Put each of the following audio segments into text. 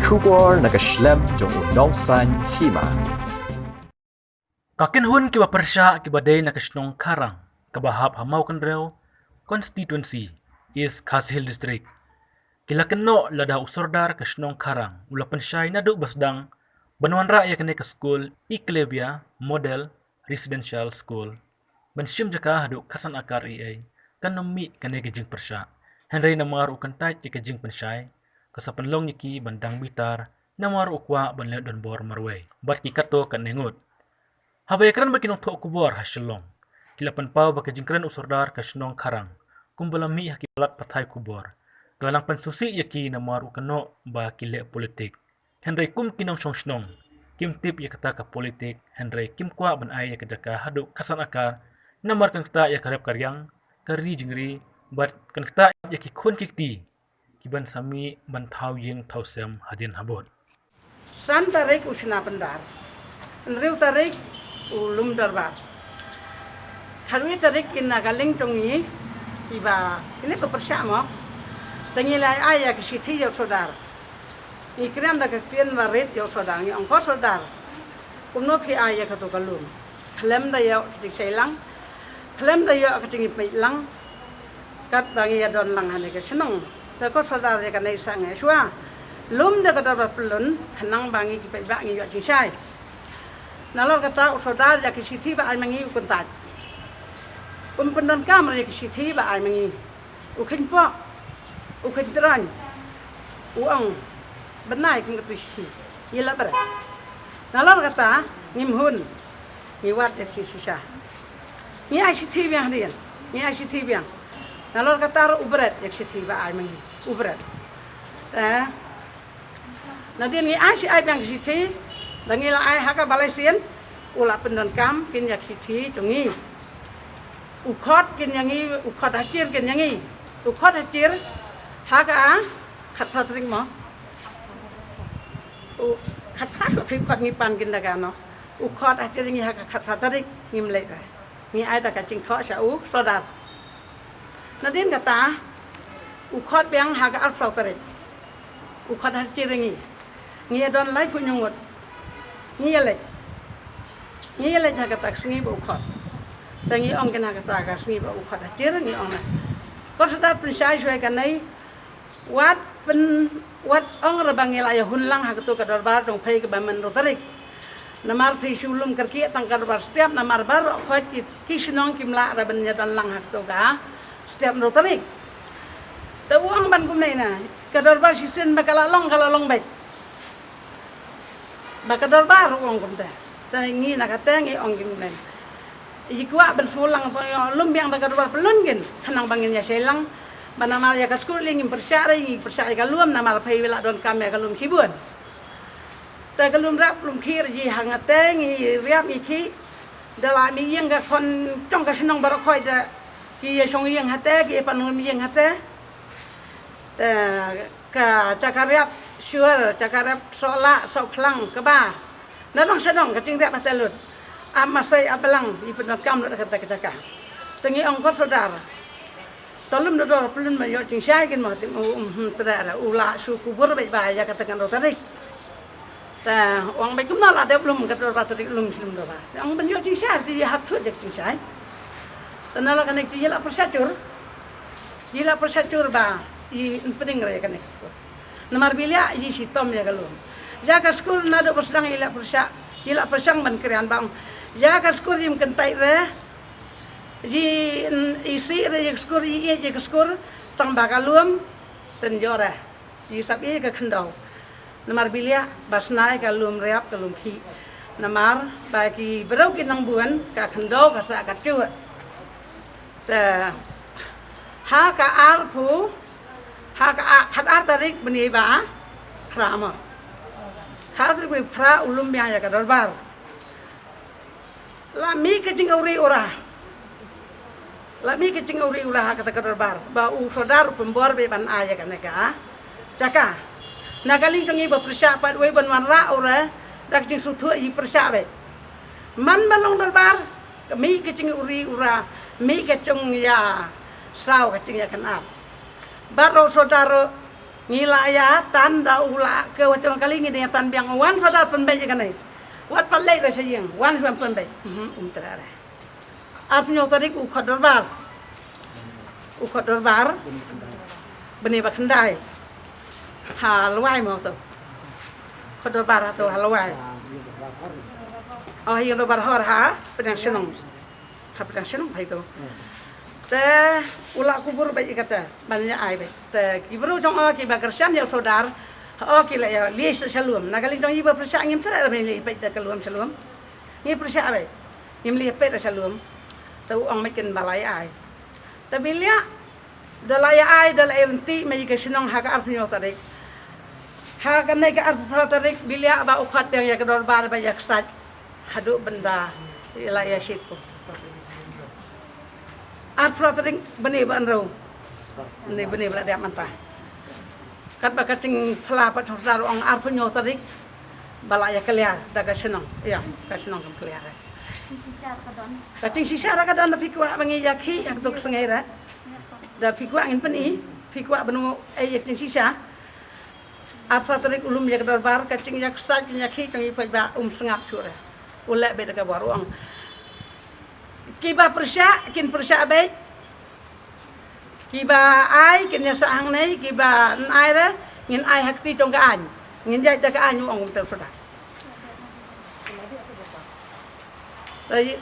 kubor nagaslem jong unongsan hima. Kakinhun kiba persya kiba day nakasnong karang kabahap hamaw kanrew constituency is Khas Hill District. Kilakeno lada usordar kasnong karang ulapan syay nadu basdang banuan raya kene ka school Iklevia Model Residential School. Bansyim jaka hadu kasan akar iay kanami kane gijing persya. Henry na maru kantait ikajing pensyay kasapanlong niki bandang bitar na maru ukwa banle don bor marway. Bat kikato kanengut. Habay kran makinong to kubor hasilong. Kilapan pau bakajing kran usordar kasnong karang. Kumbalami hakilat patay kubor. Galang pansusi yaki na maru kano ba kile politik. Henry kum kinong song kim tip yakata ka politik. Henry kim kwa ban ay yakajaka hadu kasan akar na markan kita yakarep karyang kari jingri bat kan kita yaki kun kikti kiban sami bantau ying tausem hadin habot. San tarik usna pendar. Riu tarik ulum darbar. Harwi tarik inna galing tongi iba ini pepersyamo. Tengilai ayah ke sithi jauh saudara. Ikram dah kekian warit jauh saudara. Ni angkor saudara. Kumno pi ayah ke tu kalum. Klem dah jauh ketik selang. Klem dah jauh ketik lang. Kat bangi ya don lang hane ke senang. Tako saudara ya kanai sangai sua. Lum dah kata berpelun kenang bangi kipai bangi jauh cincai. Nalor kata saudara ya ke sithi ba ay mangi ukuntat. Pendan kamar ya ke sithi ba ay mangi. Ukin po. Ukin teran. Uang benai kung ketusi. Yela berat. Nalor kata ngimhun. Ngiwat ya sisa. Ni ay sithi biang hadian. Ni ay sithi biang. Nalor kata ubret yak sithi ba ay mangi ubret. Nadin ni ay si ay biang sithi dangila ay haka balaisin ula pendon kam kin yak sithi tungi. Ukot kin yangi ukot hakir kin yangi. Ukot hakir haka khat patring mo. Khat pat phi kot ngipan kin dagano. Ukot hakir yangi haka khat patrik ngimle da. Ni ay da ka ching tho sa u sodar. Nadin kata ukot biang haga alfau tarik. Ukot hakir yangi. Ni don lai pu nyungut. Ni yelek haga tak singi bu ukot. Tangi ong kena kata ka singi bu ukot hakir ni ong na. Kau sudah percaya saya kanai wat ong rebangil ayah hunlang hak tu kadar bar dong pay ke baman rotarik. Namar pay sulum kerki tangkar bar setiap namar bar kau kisnong kimla rabannya dan lang hak tu ka setiap rotarik. Tahu uang ban kumnai na kadar bar sisin bakalalong baik. Bakadar bar uang kumta. Tangi nak kata ngi ong kumnai. Jika bersulang so lumbiang dekat rumah pelungin, tenang bangin ya selang, mana mal ya kaskur lingin persyara kalum nama lepay wila don kami kalum sibun. Tak kalum rap kalum kir ji hangateng riap iki, dalam yang gak kon cong kasenong barokoy da ki song yang hate ki panung yang hate. Ka cakariap sure cakariap sola soplang keba. Nadong sedong kacing riap patelut. Amasai apalang di penakam nak kata kecakah. Tengi ongkos saudara. Tolong dodor pelun mayo cincai kin mah tera ula suku bur baik bahaya katakan rotarik. Ta uang baik kenal ada belum kata rotarik belum doa. Yang mayo cincai dia hatu jak cincai. Tanala kan itu jela persacur ba i pening raya kan itu. Nomor bilia i sitom ya galum. Jaga skul nado persedang ila persang ban krian bang. Ya kaskur yang kentai re, ji isi re yang kaskur iya je kaskur tang bakalum tenjora, ji sapi ke kendau. Namar bilia basnai kalum reap kalum ki, namar bagi berau kinang buan ka kendau ka sa ka cu. Ta ha ka arpu, ha ka khat ar tarik beni ba prama. Khat tarik pra ulum yang ya ka darbar. Lami kecing uri urah kata kadarbar ba u saudar pembor be ban aya kan ka caka nagaling tangi ba persya pat we ban ra ora dak jing sutu i persya be man balong darbar mi kecing uri urah mi kecing ya sau kecing ya kan ap baro saudara ngilaya tan da ula ke wacang kali ngi dengan tan biang wan sadar penbai kan ni wat palai ra sayang wan sam penbai terare artinya tarik u khadorbar beni bakandai halwai mau tu khadorbar atau halwai oh yang dobar har ha pedang senong hai tu te ula kubur baik kata banyak ai baik te kibru jong ki bagersan ya saudar ki la ya lies shalom nagali jong iba persia ngim tera baik baik te kalum shalom ngi persia baik ngim li pet shalom te uang makin balai ai te bilia dalaya ai dalai enti mai ke senong ha ka arfnyo tarik ha ka nei ka arfra tarik bilia ba ukhat yang ya kedor bar banyak sat hadu benda ila ya situ arfra taring beni ban rau ni beni berada mantah kat ba kacing phla pa thor ong arfunyo tarik balaya kelia daga senong ya ka senong kam kelia kacing sisa ka don pikwa bangi yakhi ak tok sengaira da pikwa ngin peni pikwa benu yakting sisa arfra tarik ulum yak darbar kacing yak saj yakhi tangi pa ba sengap sura ulek be daga baruang kiba persya kin persya baik kiba ai kin ya saang nei kiba ai ra ngin ai hakti trong ka an ngin jai ta ka an ong ter soda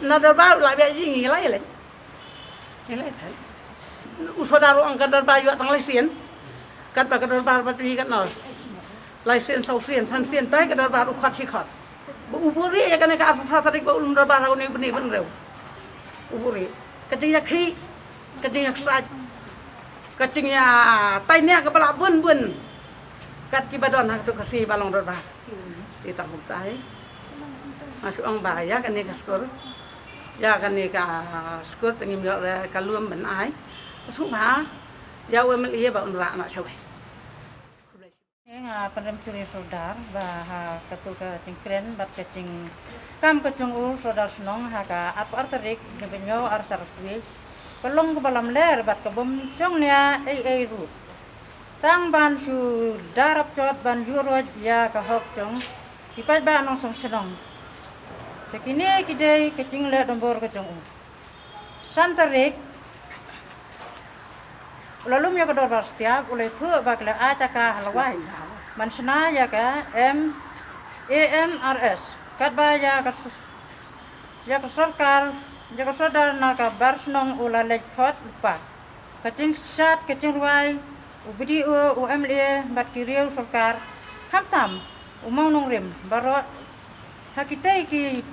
na darbar la be ji ngi lai thai usoda ro ang ka darbar yu tang lesen kat ba ka darbar ba tri kat nos lesen sau sien san sien tai ka darbar u khat si khat bu buri ya kan ka afra tarik ba ulum darbar ro ni beni ben reu uburi kacingnya khi kacingnya saj kacingnya tainya kepala bun kat kibadon hak tu kasi balong roda di tambuk tai masuk ang bahaya kan ni kaskur ya kan ni ka skur tengim yo kaluam ben ai sumha ya we mel iya ba unra anak sawe nga pandem curi saudar bah ketuka cingkren bat kacing kam kacung saudar senong haka apa arterik nebenyo artar kuwi pelong ke balam ler bat ke bom songnya ru tang ban su darap cot ban juroj ya ka hok jong dipat ba nong song senong tekine kidai kacing le dombor kacung santarik lalu ya kedor bar setiap oleh tu bakle acaka halawai man sena ya ka AMRS kat ba ya ka sarkar ya ka sadar na ka bar snong ula lek phot pa kacing sat kacing ruai ubdi UMLA bat kiriu sarkar hamtam umang nong rim barot hakitai ki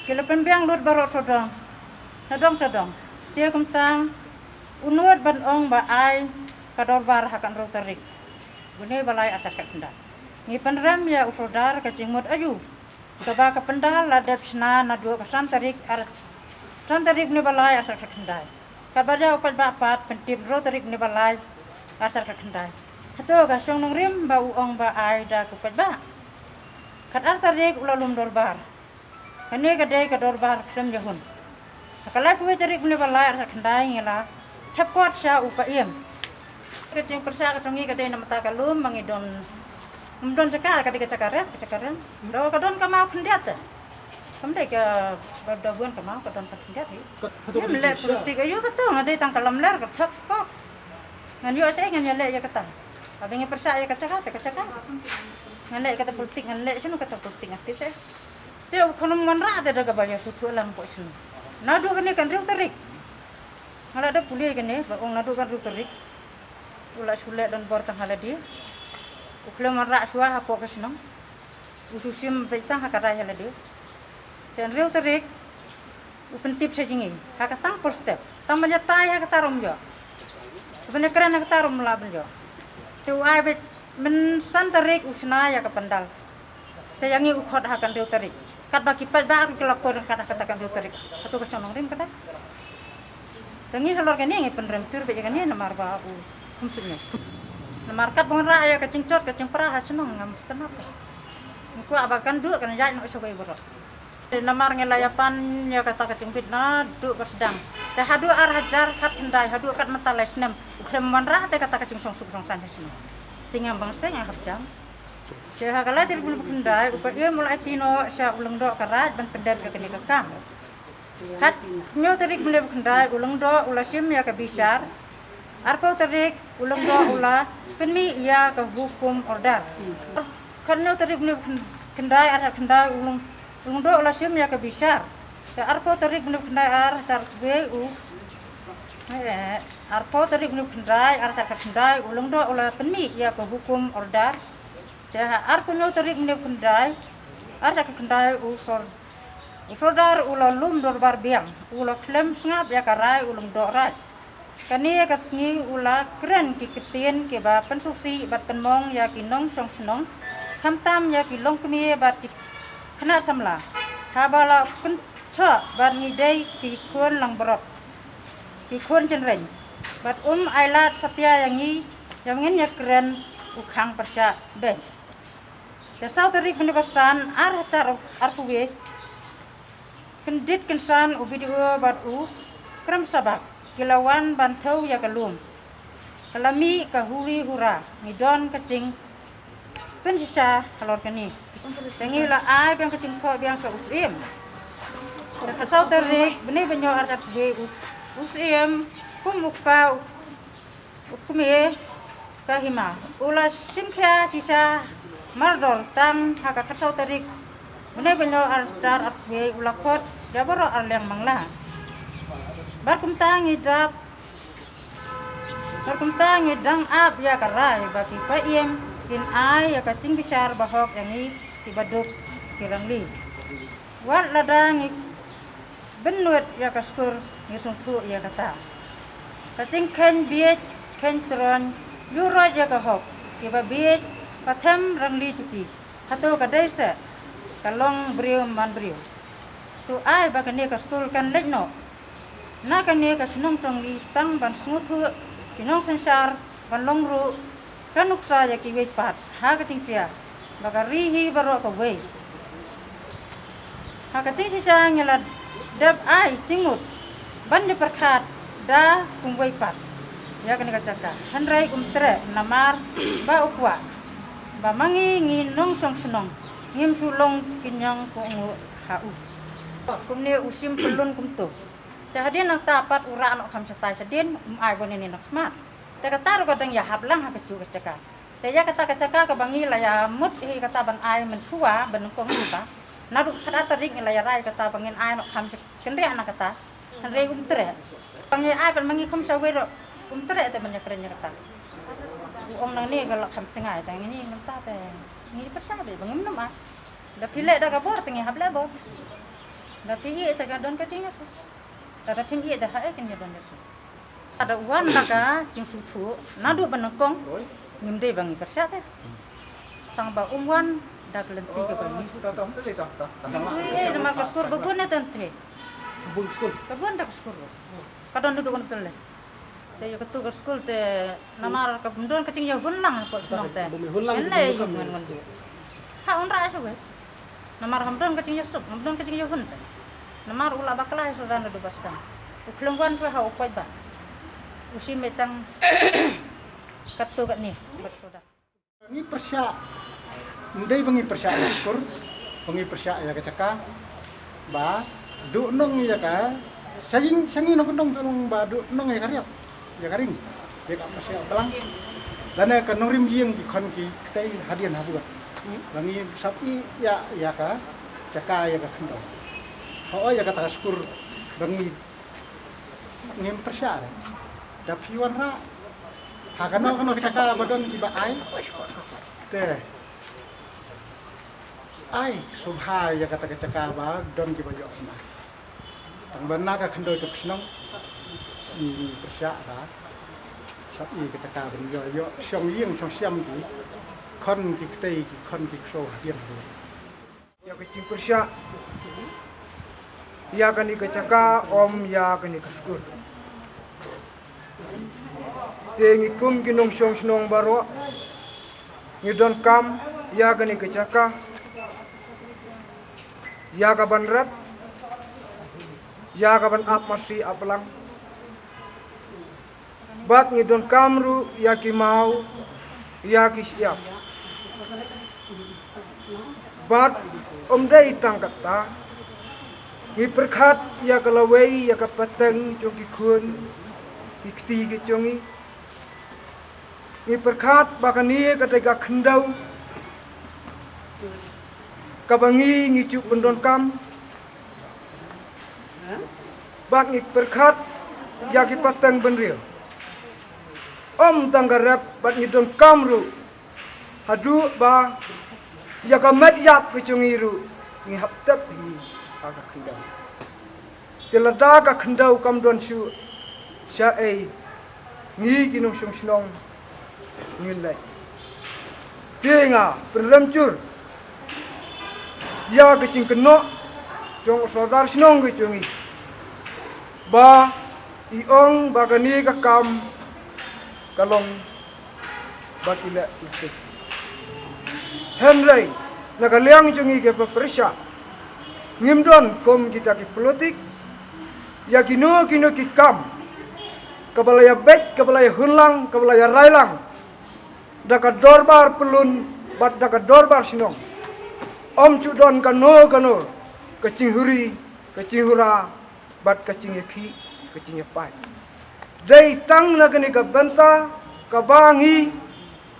kilapan biang lut barot sodong dia kentang unuat ban ong ba ai kador bar hakan rotarik gune balai atak kenda ni panram ya usodar kacing mut ayu kaba ka pendal ladap sna na dua kasan tarik ni balai atak kenda kabada upat ba pat pentip rotarik ni balai atak kenda hato ka song nong rim ba uong ba ai da kupat ba kat tarik ulalum dorbar kane kadai kador bar krem jahun akalai puwe tarik ni balai atak kenda ngela Cepot siya upaim. Kacing persia kacangi kadai nama takalum mangidon cakar kadai cakaran. Do kadon kamau kendiat. Sampai ke berdabuan kamau kadon kendiat. Ya melek politik ayo betul ngadai tangkalam ler ketak spok. Ngan yo saya ngan lek ya kata. Abang persia ya kacakar. Ngan lek kata politik ngan lek sinu kata politik aktif saya. Tio kono manra ada daga banyak sutu lang po sinu. Nadu kani kan riu tarik. Ngala ada pulih kan ni, bang nadu kan ruterik, ulah sulit dan bortang hala dia, ukle marrak suah apa kesenang, ususim petang hakarai hala dia, dan ruterik, upentip sejingi, hakatang per step, tambahnya tay hakatarum jo, sebenarnya keren hakatarum lah benjo, tu ay bet mensantarik usna ya kapandal, tayangi ukhot hakan ruterik, kat bagi pat ba kelakor kata katakan ruterik, atau kesenang rim kata. Tangi halor kani ngi penrem tur be kani namar ba u kumsune namar kat bongra ya kacing cot kacing perah senong ngam kenapa ku abakan du kan jai no sobai boro namar ngelayapan ya kata kacing pitna du bersedang Te hadu ar hajar kat kendai hadu kat matalai senam. Ukrem manra te kata kacing song san sini. Tinggal bangsa yang habjam. Dia kala diri bulu kendai upa ia mulai tino sya ulang do karat ban pendar ke kini kakam. Kat nyo tarik bulu kendai ulang do ula sim ya ke bisar. Arpau tarik ulang do ula penmi ia ke hukum order. Kan nyo tarik bulu kendai ar kendai ulang do ula sim ya ke bisar. Te arpau tarik bulu kendai ar tar bu arpau tarik bulu kendai ar tar kendai ulang do ula penmi ia ke hukum order. Dah arpau nyo tarik bulu kendai ar tar kendai usordar ula lum dorbar biang ula klem sngap ya karai ulang do rai. Kani kasngi ula keren ki ketien ke ba pensusi bat penmong ya ki nong song senong hamtam ya ki long kemi bat ki kena samla habala kun cha bat ni dei ki kun lang berot ki kun jenreng bat ailat satya yang ni yang ngin ya keren ukhang persya ben desau tarik benibasan ar hatar arpuwe kendit kensan ubidio bat kram sabak kilawan bantau ya kalum kalami kahuri hura ngidon kacing pensisa kalor kani tengi la ai biang kacing kho biang sa usim kasau tarik beni banyo arkat be usim kumuka ukume kahima ula simkha sisa mardor tang haka kasau tarik beni banyo artar atbe ula khot dabaro arleng mangla Barkumtangi dang ab ya karai bagi paiem kin ai ya kacing bicar bahok yangi tibaduk kirangli. Wat ladangi benut ya kaskur ngisung tu ya kata. Kacing ken biet ken tron yurot ya kahok kiba biet patem rangli cuti. Hato kadaisa kalong brio man brio. Tu ai bagani kaskur kan lekno. Nakani ka sinong tongi tang ban smutu kinong sensar ban longru kanuksa ya ki wait pat ha ka tingtia bagarihi baro ka wei ha ka ting sisa ngela dab ai tingmut ban de perkhat da kum wei pat ya kani ka caka hanrai tre namar ba ukwa ba mangi ngi nong song senong ngim sulong kinyang ko ngu hau kumne usim pelun kumtu Tadi nak tapat ura anak kami setai sedin ai bone ni nak mat. Te kata ro kadang ya hablang ha kecu kecaka. Te ya kata kecaka ke bangi la ya mut hi kata ban ai mensua ban kong kita. Nadu kada tarik la ya rai kata bangin ai anak kami kendri anak kata. Henre umtre. Bangi ai ban mangi kum sawe ro umtre te banyak kerenya kata. Ong nang ni galak kami cengai tang ini ngenta te. Ni persabe bangim nom ah. Da pilek da kabor tengi hable bo. Da pihi te gadon kecingnya su. Ada tinggi dah hai kan ya dondes. Ada uan naga jing sutu nadu banengkong ngimde bangi persya teh. Tang ba umwan dak lenti ke bangi. Nama kaskur babun tante. Bun school. Babun dak kaskur. Kadon duduk on tele. Te yo ketu kaskur te namar ka bundon kacing yo hunlang po senong teh. Enne yungan ngondu. Ha onra asu we. Namar hamdon kacing yo sup, hamdon kacing yo hun teh. Namar ula bakla sudah nadu basdang. Uklungwan fa ha upai ba. Usi metang katu kat ni bat sudah. Ini persya. Ndai bangi persya skur. Bangi persya ya kecaka. Ba du nong ya ka. Sangi nong kendong tulung ba du nong ya kariap. Ya karing. Ya ka persya belang. Lana ka norim gieng ki kon ki tai hadian habuat. Bangi sapi ya ka. Caka ya ka kendong. Oh ya kata skur bangi ngim persya da piwan ra hakana kana kecaka badon tiba ai teh ai subha ya kata kecaka ba don ki bajo na tang banna ka khando tok snong ni persya ra sapi kecaka ben yo song yeng song siam ki kon ki tei ki kon ki so hadian ya kecing persya ya kani kecaka om ya kani kaskur tengi kum kinong song snong baro ngidon kam ya kani kecaka ya kaban rap ya kaban ap masih aplang bat ngidon kamru ya ki mau ya ki siap bat dai tangkat ta ngi perkhat ya kalawei ya kapateng joki kun ikti ke jongi ngi perkhat bakani katega khendau kabangi ngi cuk pendon kam bat ngi perkhat ya ki pateng benril tanggarap bat ngi don kamru hadu ba ya ka met yap ke jongiru ngi haptap hi aga khendau telada ka khendau kam don su sya ngi kinong song snong ngi lai tinga perlemcur ya ke cing keno jong saudar snong ke jongi ba iong bagani ka kam kalong bakila itu Henry nakaliang jongi ke pepersa ngimdon kom kita ki politik ya kino ki kam kabalaya bet kabalaya hunlang kabalaya railang daka dorbar pelun bat daka dorbar sinong cudon kano kecing hura bat kecing ki kecing pai dai tang na kani ka banta ka bangi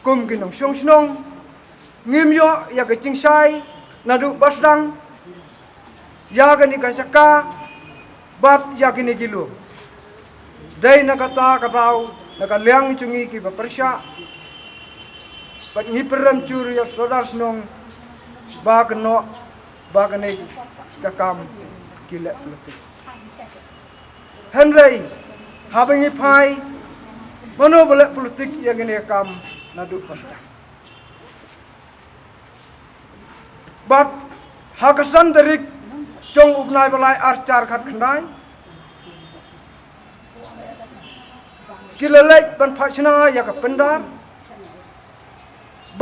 kum ginong song snong ngimyo ya kecing sai nadu basdang ya kani ka saka bat ya kini gilu dai nakata kabau nakaliang cungi ki bapersya bat ngi peram curi ya saudar snong ba keno ba kene kakam gila politik Henry habangi pai mano boleh politik yang ini kam nadu pasta bat hakasan derik jong upnai balai arcar khat khandai kilalek ban phachna ya ka pendar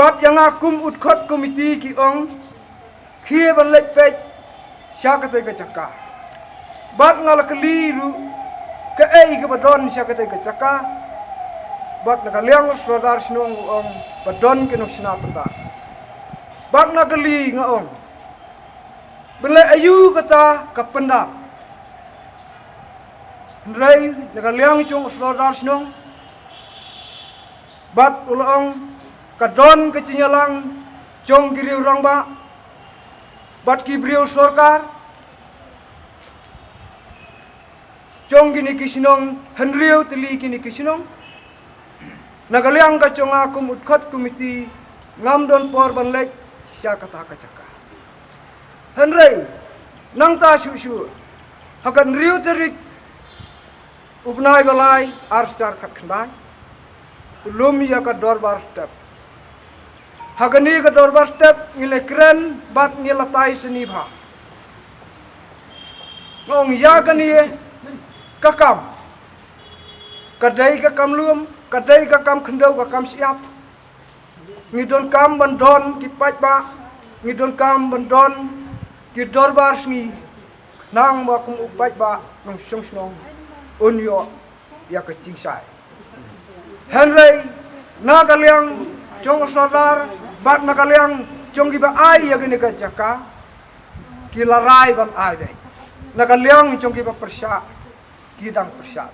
bat yang akum utkot komiti ki ong khie ban lek pek syakate ka cakka bat ngal keliru ke ke badon syakate ka cakka bat nakaliang saudar snong ong badon ke nok sina pendar bat nakali ngaong benle ayu kata ka pendar Rai nakaliang chung saudar snong bat ulong kadon kecinyalang jong giriu rangba bat kibriu sorkar jong gini kisinong henriu teli kini kisinong nakaliang ka chong akum utkot komiti ngamdon por banlek sya kata kacaka henrei nang ta shu hakan riu terik upnai balai archar khat khandai ulum ya ka dorbar step hagani ka dorbar step ngile kren bat ngilatai senibha ngong ya kani kakam kadai kakam lum kadai kakam khendau kakam siap ngidon kam bandon ki pajba ngidon kam bandon ki dorbar sngi nang ba kum pajba nong song snong unyo ya ka cingsai Henry nakaliang jong saudar bat nakaliang jong giba ai ya gini ka jaka kilarai ban ai dai nakaliang jong giba persya kidang persya